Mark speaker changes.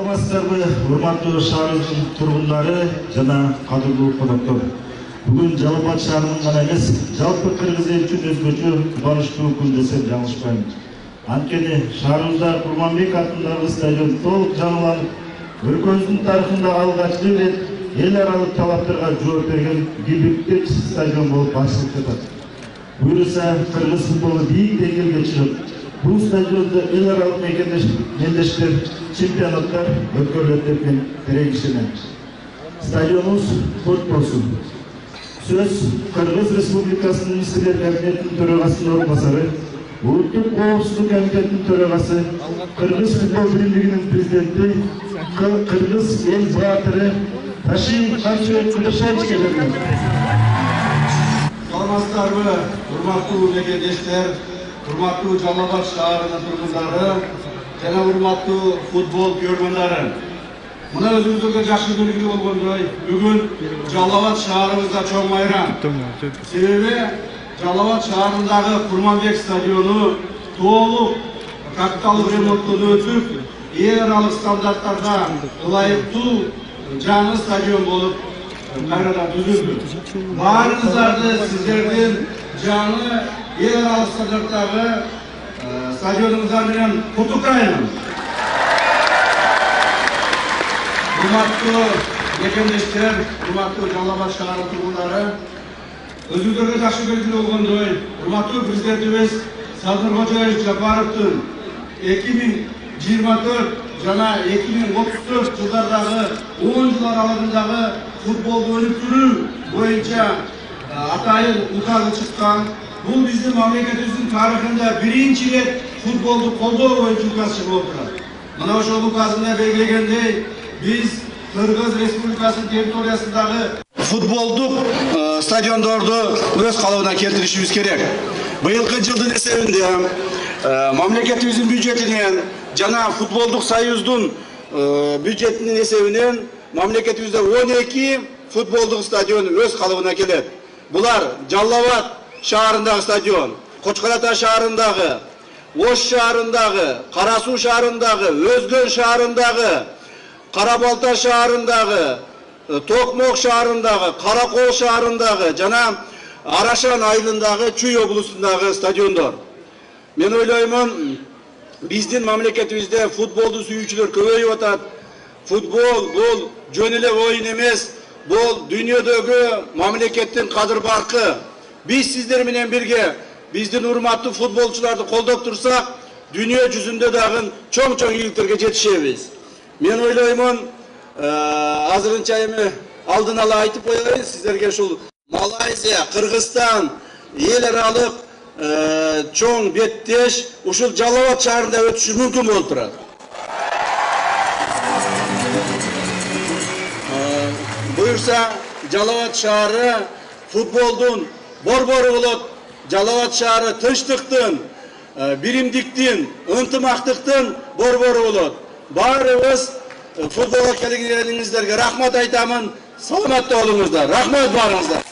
Speaker 1: Саламатсыздарбы, урматтуу шаарыбыздын тургундары жана кадырлуу коноктор. Бүгүн Жалал Абад шаарынын гана эмес, жалпы кыргыз эл үчүн өзгөчө кубанычтуу күн десем жаңылышпайм. Анткени шаарыбызда Курманбек атындагы стадион толук жаңыланып, өлкөбүздүн тарыхында алгач рет эл аралык талаптарга жооп берген гибриддик стадион болуп башчылык жатат. Буюрса кыргыз футболу бийик деңгээлге чыгып, бул стадиондо эл аралык мелдештер, чемпионаттар өткөрүлөт деп мен тирегишемин. Стадионубуз көт болсун. Сөз Кыргыз Республикасынын Министрлер Кабинетинин төрагасынын орун басары, Улуттук коопсуздук комитетинин төрагасы, Кыргыз футбол биримдигинин президенти, Кыргыз эл баатыры Ташим Камчыбек Кудашевичке берилет.
Speaker 2: Саламатсыздарбы, урматтуу мекендештер, урматтуу Жалал Абад шаарынын тургундары жана урматтуу футбол көргөндөрү. Мына өзүңүздөргө жакшы белгилүү болгондой, бүгүн Жалал Абад шаарыбызда чоң майрам. Себеби Жалал Абад шаарындагы Курманбек стадиону толук капиталдык ремонттон өтүп, эл аралык стандарттарга ылайыктуу жаңы стадион болуп кайрадан түзүлдү. Баарыңыздарды сиздердин жаңы эл аралык стандарттагы стадионуңуздар менен куттуктайм. Урматтуу мекендештер, урматтуу Жалал Абад шаары тургундары, өзүңүздөргө жакшы белгилүү болгондой, урматтуу президентибиз Садыр Кожоевич Жапаровдун 2024 жана 2034 жылдардагы 10 жыл аралыгындагы футболду өнүктүрүү боюнча атайын указы чыккан. Бул биздин мамлекетибиздин тарыхында биринчи рет футболду колдоо боюнча указ чыгып турат. Мына ошол указында белгилегендей, биз Кыргыз Республикасынын территориясындагы футболдук стадиондорду өз калыбына келтиришибиз керек. Быйылкы жылдын эсебинде мамлекетибиздин бюджетинен жана футболдук союздун бюджетинин эсебинен мамлекетибизде 12 футболдук стадион өз калыбына келет. Булар Жалал Абад шаарындагы стадион, Кочкор Ата шаарындагы, Ош шаарындагы, Кара Суу шаарындагы, Өзгөн шаарындагы, Кара Балта шаарындагы, Токмок шаарындагы, Каракол шаарындагы жана Арашан айылындагы Чүй облусундагы стадиондор. Мен ойлоймун, биздин мамлекетибизде футболду сүйүүчүлөр көбөйүп атат. Футбол бул жөн эле оюн эмес, бул дүйнөдөгү мамлекеттин кадыр-баркы. Биз сиздер менен бирге биздин урматтуу футболчуларды колдоп турсак, дүйнө жүзүндө дагы чоң-чоң ийгиликтерге жетишебиз. Мен ойлоймун, азырынча эми алдын ала айтып коеюн сиздерге, ушул Малайзия, Кыргызстан эл аралык чоң беттеш ушул Жалал Абад шаарында өтүшү мүмкүн болуп турат. Буюрса Жалал Абад шаары футболдун борбору болот. Жалал Абад шаары тынчтыктын, биримдиктин, ынтымактыктын борбору болот. Баарыбыз футболго келгениңиздерге рахмат айтамын. Саламатта болуңуздар. Рахмат баарыңыздар.